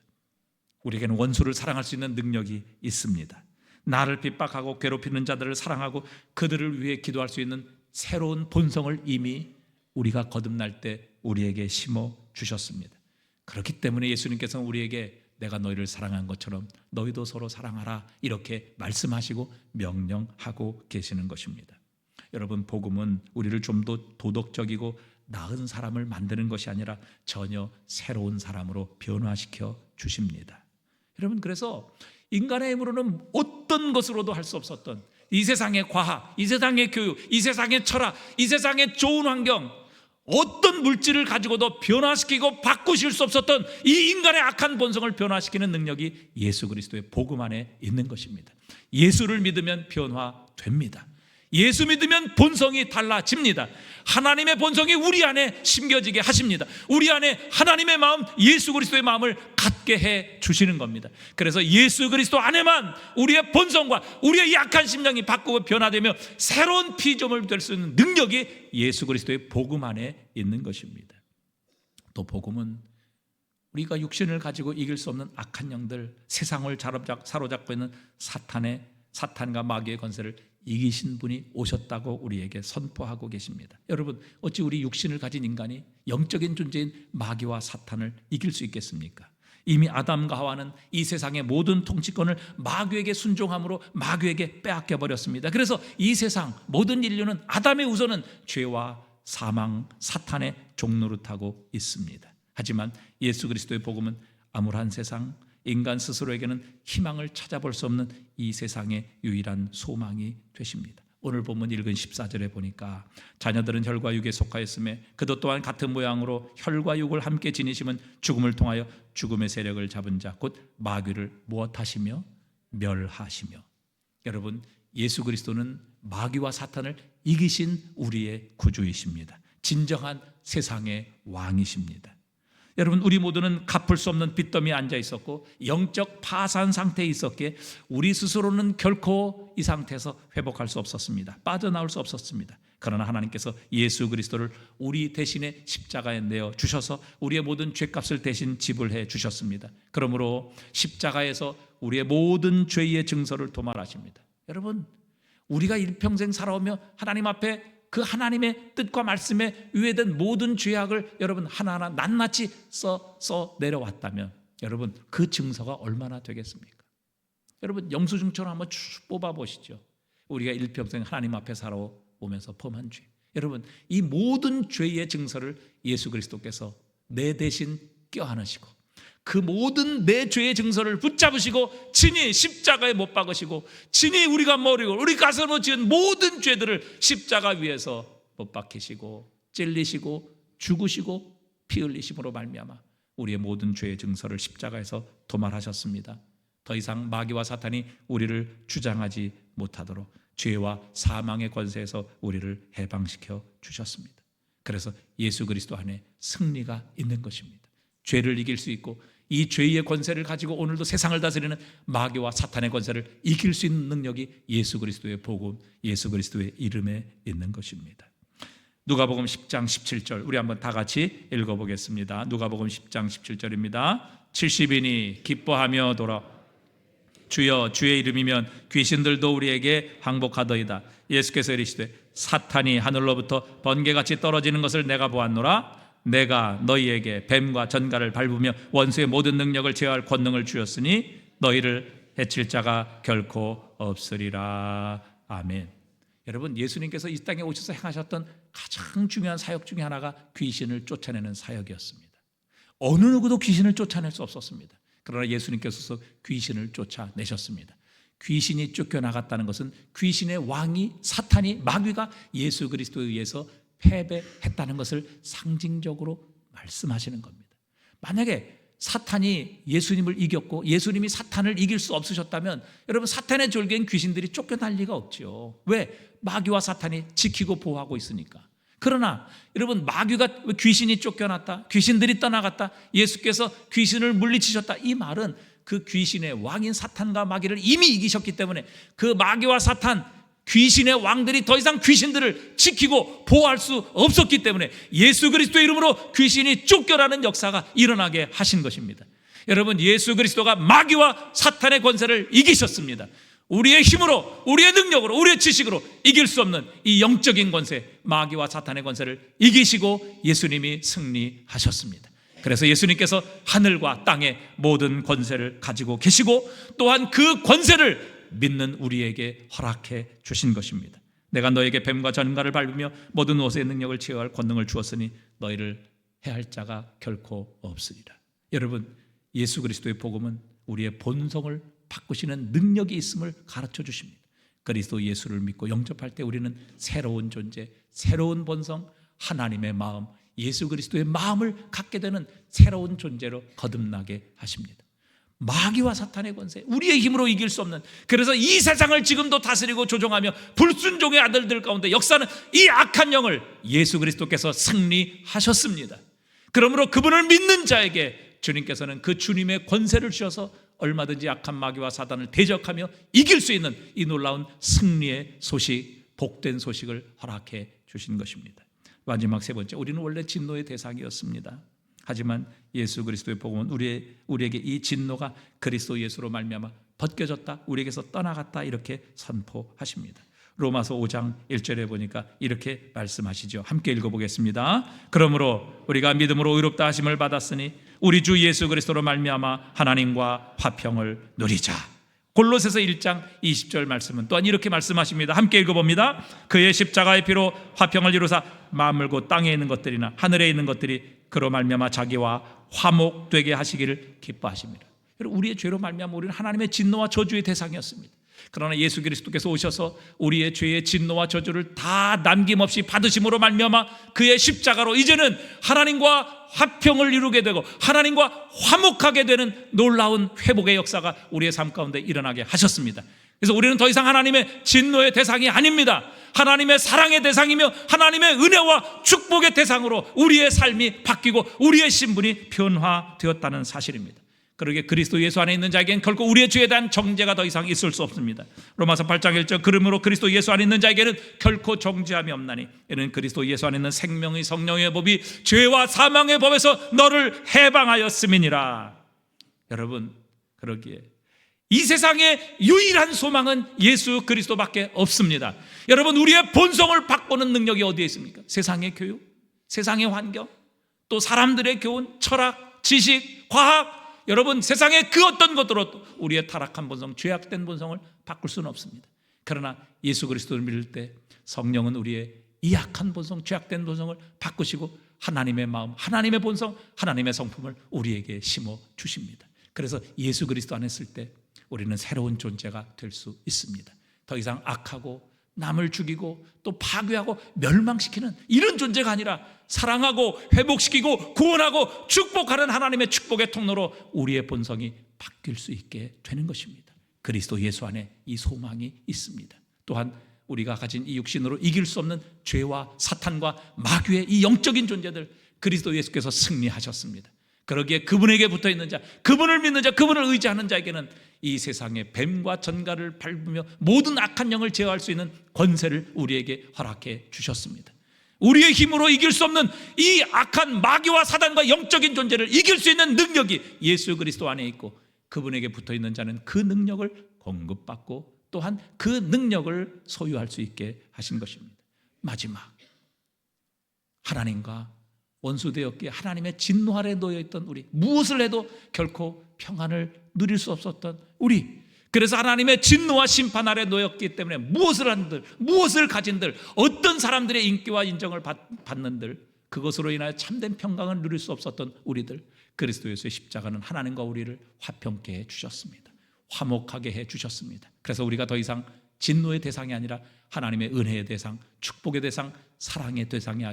우리에게는 원수를 사랑할 수 있는 능력이 있습니다. 나를 핍박하고 괴롭히는 자들을 사랑하고 그들을 위해 기도할 수 있는 새로운 본성을 이미 우리가 거듭날 때 우리에게 심어 주셨습니다. 그렇기 때문에 예수님께서는 우리에게 내가 너희를 사랑한 것처럼 너희도 서로 사랑하라 이렇게 말씀하시고 명령하고 계시는 것입니다. 여러분, 복음은 우리를 좀 더 도덕적이고 나은 사람을 만드는 것이 아니라 전혀 새로운 사람으로 변화시켜 주십니다. 여러분, 그래서 인간의 힘으로는 어떤 것으로도 할 수 없었던 이 세상의 과학, 이 세상의 교육, 이 세상의 철학, 이 세상의 좋은 환경, 어떤 물질을 가지고도 변화시키고 바꾸실 수 없었던 이 인간의 악한 본성을 변화시키는 능력이 예수 그리스도의 복음 안에 있는 것입니다. 예수를 믿으면 변화됩니다. 예수 믿으면 본성이 달라집니다. 하나님의 본성이 우리 안에 심겨지게 하십니다. 우리 안에 하나님의 마음, 예수 그리스도의 마음을 갖게 해 주시는 겁니다. 그래서 예수 그리스도 안에만 우리의 본성과 우리의 약한 심령이 바꾸고 변화되며 새로운 피조물 될 수 있는 능력이 예수 그리스도의 복음 안에 있는 것입니다. 또 복음은 우리가 육신을 가지고 이길 수 없는 악한 영들, 세상을 사로잡고 있는 사탄과 마귀의 권세를 이기신 분이 오셨다고 우리에게 선포하고 계십니다. 여러분, 어찌 우리 육신을 가진 인간이 영적인 존재인 마귀와 사탄을 이길 수 있겠습니까? 이미 아담과 하와는 이 세상의 모든 통치권을 마귀에게 순종함으로 마귀에게 빼앗겨 버렸습니다. 그래서 이 세상 모든 인류는 아담의 우선은 죄와 사망, 사탄의 종노릇하고 있습니다. 하지만 예수 그리스도의 복음은 암울한 세상, 인간 스스로에게는 희망을 찾아볼 수 없는 이 세상의 유일한 소망이 되십니다. 오늘 본문 읽은 14절에 보니까 자녀들은 혈과 육에 속하였음에 그도 또한 같은 모양으로 혈과 육을 함께 지니심은 죽음을 통하여 죽음의 세력을 잡은 자 곧 마귀를 무엇하시며 멸하시며. 여러분, 예수 그리스도는 마귀와 사탄을 이기신 우리의 구주이십니다. 진정한 세상의 왕이십니다. 여러분, 우리 모두는 갚을 수 없는 빚더미에 앉아 있었고 영적 파산 상태에 있었기에 우리 스스로는 결코 이 상태에서 회복할 수 없었습니다. 빠져나올 수 없었습니다. 그러나 하나님께서 예수 그리스도를 우리 대신에 십자가에 내어 주셔서 우리의 모든 죄값을 대신 지불해 주셨습니다. 그러므로 십자가에서 우리의 모든 죄의 증서를 도말하십니다. 여러분, 우리가 일평생 살아오며 하나님 앞에 그 하나님의 뜻과 말씀에 위배된 모든 죄악을 여러분 하나하나 낱낱이 써 내려왔다면 여러분 그 증서가 얼마나 되겠습니까? 여러분, 영수증처럼 한번 쭉 뽑아보시죠. 우리가 일평생 하나님 앞에 살아오면서 범한 죄, 여러분 이 모든 죄의 증서를 예수 그리스도께서 내 대신 껴안으시고 그 모든 내 죄의 증서를 붙잡으시고 친히 십자가에 못 박으시고 친히 우리가 머리고 우리 가슴으로 지은 모든 죄들을 십자가 위에서 못 박히시고 찔리시고 죽으시고 피 흘리심으로 말미암아 우리의 모든 죄의 증서를 십자가에서 도말하셨습니다. 더 이상 마귀와 사탄이 우리를 주장하지 못하도록 죄와 사망의 권세에서 우리를 해방시켜 주셨습니다. 그래서 예수 그리스도 안에 승리가 있는 것입니다. 죄를 이길 수 있고 이 죄의 권세를 가지고 오늘도 세상을 다스리는 마귀와 사탄의 권세를 이길 수 있는 능력이 예수 그리스도의 복음, 예수 그리스도의 이름에 있는 것입니다. 누가복음 10장 17절 우리 한번 다 같이 읽어보겠습니다. 누가복음 10장 17절입니다. 70인이 기뻐하며 돌아 주여 주의 이름이면 귀신들도 우리에게 항복하더이다. 예수께서 이르시되 사탄이 하늘로부터 번개같이 떨어지는 것을 내가 보았노라. 내가 너희에게 뱀과 전갈을 밟으며 원수의 모든 능력을 제어할 권능을 주었으니 너희를 해칠 자가 결코 없으리라. 아멘. 여러분, 예수님께서 이 땅에 오셔서 행하셨던 가장 중요한 사역 중에 하나가 귀신을 쫓아내는 사역이었습니다. 어느 누구도 귀신을 쫓아낼 수 없었습니다. 그러나 예수님께서 귀신을 쫓아내셨습니다. 귀신이 쫓겨나갔다는 것은 귀신의 왕이, 사탄이, 마귀가 예수 그리스도에 의해서 패배했다는 것을 상징적으로 말씀하시는 겁니다. 만약에 사탄이 예수님을 이겼고 예수님이 사탄을 이길 수 없으셨다면 여러분, 사탄의 졸개인 귀신들이 쫓겨날 리가 없죠. 왜? 마귀와 사탄이 지키고 보호하고 있으니까. 그러나 여러분, 마귀가, 귀신이 쫓겨났다, 귀신들이 떠나갔다, 예수께서 귀신을 물리치셨다, 이 말은 그 귀신의 왕인 사탄과 마귀를 이미 이기셨기 때문에 그 마귀와 사탄, 귀신의 왕들이 더 이상 귀신들을 지키고 보호할 수 없었기 때문에 예수 그리스도의 이름으로 귀신이 쫓겨나는 역사가 일어나게 하신 것입니다. 여러분, 예수 그리스도가 마귀와 사탄의 권세를 이기셨습니다. 우리의 힘으로, 우리의 능력으로, 우리의 지식으로 이길 수 없는 이 영적인 권세, 마귀와 사탄의 권세를 이기시고 예수님이 승리하셨습니다. 그래서 예수님께서 하늘과 땅의 모든 권세를 가지고 계시고 또한 그 권세를 믿는 우리에게 허락해 주신 것입니다. 내가 너에게 뱀과 전갈을 밟으며 모든 옷의 능력을 제어할 권능을 주었으니 너희를 해할 자가 결코 없으리라. 여러분, 예수 그리스도의 복음은 우리의 본성을 바꾸시는 능력이 있음을 가르쳐 주십니다. 그리스도 예수를 믿고 영접할 때 우리는 새로운 존재, 새로운 본성, 하나님의 마음, 예수 그리스도의 마음을 갖게 되는 새로운 존재로 거듭나게 하십니다. 마귀와 사탄의 권세, 우리의 힘으로 이길 수 없는, 그래서 이 세상을 지금도 다스리고 조종하며 불순종의 아들들 가운데 역사는 이 악한 영을 예수 그리스도께서 승리하셨습니다. 그러므로 그분을 믿는 자에게 주님께서는 그 주님의 권세를 주셔서 얼마든지 악한 마귀와 사단을 대적하며 이길 수 있는 이 놀라운 승리의 소식, 복된 소식을 허락해 주신 것입니다. 마지막 세 번째, 우리는 원래 진노의 대상이었습니다. 하지만 예수 그리스도의 복음은 우리에게 이 진노가 그리스도 예수로 말미암아 벗겨졌다, 우리에게서 떠나갔다, 이렇게 선포하십니다. 로마서 5장 1절에 보니까 이렇게 말씀하시죠. 함께 읽어보겠습니다. 그러므로 우리가 믿음으로 의롭다 하심을 받았으니 우리 주 예수 그리스도로 말미암아 하나님과 화평을 누리자. 골로새서 1장 20절 말씀은 또한 이렇게 말씀하십니다. 함께 읽어봅니다. 그의 십자가의 피로 화평을 이루사 만물고 땅에 있는 것들이나 하늘에 있는 것들이 그로 말미암아 자기와 화목되게 하시기를 기뻐하십니다. 우리의 죄로 말미암아 우리는 하나님의 진노와 저주의 대상이었습니다. 그러나 예수 그리스도께서 오셔서 우리의 죄의 진노와 저주를 다 남김없이 받으심으로 말미암아 그의 십자가로 이제는 하나님과 화평을 이루게 되고 하나님과 화목하게 되는 놀라운 회복의 역사가 우리의 삶 가운데 일어나게 하셨습니다. 그래서 우리는 더 이상 하나님의 진노의 대상이 아닙니다. 하나님의 사랑의 대상이며 하나님의 은혜와 축복의 대상으로 우리의 삶이 바뀌고 우리의 신분이 변화되었다는 사실입니다. 그러게 그리스도 예수 안에 있는 자에게는 결코 우리의 죄에 대한 정죄가 더 이상 있을 수 없습니다. 로마서 8장 1절, 그러므로 그리스도 예수 안에 있는 자에게는 결코 정죄함이 없나니 이는 그리스도 예수 안에 있는 생명의 성령의 법이 죄와 사망의 법에서 너를 해방하였음이니라. 여러분, 그러기에 이 세상의 유일한 소망은 예수 그리스도밖에 없습니다. 여러분, 우리의 본성을 바꾸는 능력이 어디에 있습니까? 세상의 교육, 세상의 환경, 또 사람들의 교훈, 철학, 지식, 과학, 여러분, 세상의 그 어떤 것으로 우리의 타락한 본성, 죄악된 본성을 바꿀 수는 없습니다. 그러나 예수 그리스도를 믿을 때 성령은 우리의 이 악한 본성, 죄악된 본성을 바꾸시고 하나님의 마음, 하나님의 본성, 하나님의 성품을 우리에게 심어 주십니다. 그래서 예수 그리스도 안에 있을 때 우리는 새로운 존재가 될 수 있습니다. 더 이상 악하고 남을 죽이고 또 파괴하고 멸망시키는 이런 존재가 아니라 사랑하고 회복시키고 구원하고 축복하는 하나님의 축복의 통로로 우리의 본성이 바뀔 수 있게 되는 것입니다. 그리스도 예수 안에 이 소망이 있습니다. 또한 우리가 가진 이 육신으로 이길 수 없는 죄와 사탄과 마귀의 이 영적인 존재들, 그리스도 예수께서 승리하셨습니다. 그러기에 그분에게 붙어있는 자, 그분을 믿는 자, 그분을 의지하는 자에게는 이 세상의 뱀과 전갈을 밟으며 모든 악한 영을 제어할 수 있는 권세를 우리에게 허락해 주셨습니다. 우리의 힘으로 이길 수 없는 이 악한 마귀와 사단과 영적인 존재를 이길 수 있는 능력이 예수 그리스도 안에 있고, 그분에게 붙어있는 자는 그 능력을 공급받고 또한 그 능력을 소유할 수 있게 하신 것입니다. 마지막, 하나님과 원수 되었기에 하나님의 진노 아래 놓여 있던 우리, 무엇을 해도 결코 평안을 누릴 수 없었던 우리, 그래서 하나님의 진노와 심판 아래 놓였기 때문에 무엇을 한들, 무엇을 가진들, 어떤 사람들의 인기와 인정을 받는들, 그것으로 인하여 참된 평강을 누릴 수 없었던 우리들, 그리스도 예수의 십자가는 하나님과 우리를 화평케 해 주셨습니다. 화목하게 해 주셨습니다. 그래서 우리가 더 이상 진노의 대상이 아니라 하나님의 은혜의 대상, 축복의 대상, 사랑의 대상이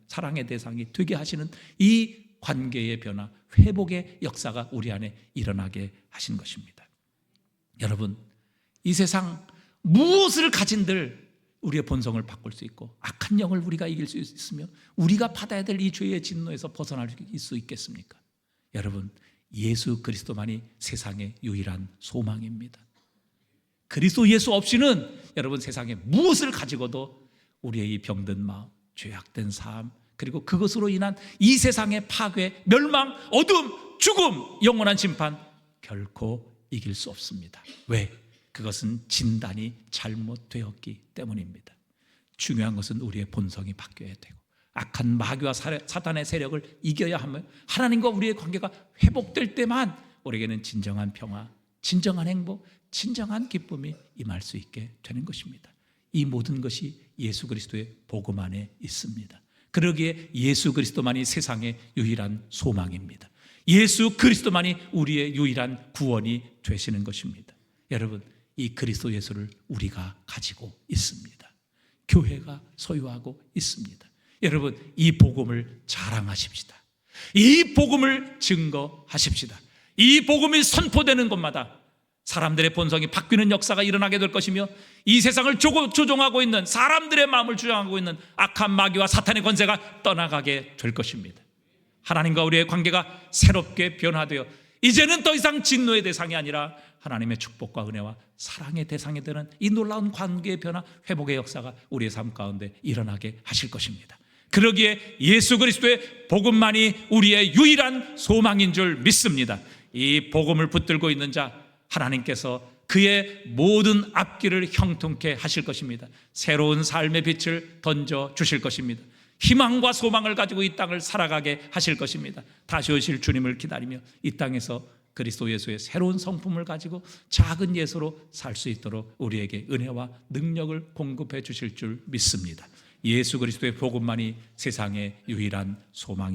사랑의 대상이 되게 하시는 이 관계의 변화, 회복의 역사가 우리 안에 일어나게 하신 것입니다. 여러분, 이 세상 무엇을 가진들 우리의 본성을 바꿀 수 있고 악한 영을 우리가 이길 수 있으며 우리가 받아야 될 이 죄의 진노에서 벗어날 수 있겠습니까? 여러분, 예수 그리스도만이 세상의 유일한 소망입니다. 그리스도 예수 없이는 여러분 세상에 무엇을 가지고도 우리의 이 병든 마음, 죄악된 삶, 그리고 그것으로 인한 이 세상의 파괴, 멸망, 어둠, 죽음, 영원한 심판 결코 이길 수 없습니다. 왜? 그것은 진단이 잘못되었기 때문입니다. 중요한 것은 우리의 본성이 바뀌어야 되고 악한 마귀와 사단의 세력을 이겨야 하며 하나님과 우리의 관계가 회복될 때만 우리에게는 진정한 평화, 진정한 행복, 진정한 기쁨이 임할 수 있게 되는 것입니다. 이 모든 것이 예수 그리스도의 복음 안에 있습니다. 그러기에 예수 그리스도만이 세상의 유일한 소망입니다. 예수 그리스도만이 우리의 유일한 구원이 되시는 것입니다. 여러분, 이 그리스도 예수를 우리가 가지고 있습니다. 교회가 소유하고 있습니다. 여러분, 이 복음을 자랑하십시다. 이 복음을 증거하십시다. 이 복음이 선포되는 곳마다 사람들의 본성이 바뀌는 역사가 일어나게 될 것이며 이 세상을 조종하고 있는 사람들의 마음을 주장하고 있는 악한 마귀와 사탄의 권세가 떠나가게 될 것입니다. 하나님과 우리의 관계가 새롭게 변화되어 이제는 더 이상 진노의 대상이 아니라 하나님의 축복과 은혜와 사랑의 대상이 되는 이 놀라운 관계의 변화, 회복의 역사가 우리의 삶 가운데 일어나게 하실 것입니다. 그러기에 예수 그리스도의 복음만이 우리의 유일한 소망인 줄 믿습니다. 이 복음을 붙들고 있는 자, 하나님께서 그의 모든 앞길을 형통케 하실 것입니다. 새로운 삶의 빛을 던져 주실 것입니다. 희망과 소망을 가지고 이 땅을 살아가게 하실 것입니다. 다시 오실 주님을 기다리며 이 땅에서 그리스도 예수의 새로운 성품을 가지고 작은 예수로 살 수 있도록 우리에게 은혜와 능력을 공급해 주실 줄 믿습니다. 예수 그리스도의 복음만이 세상의 유일한 소망입니다.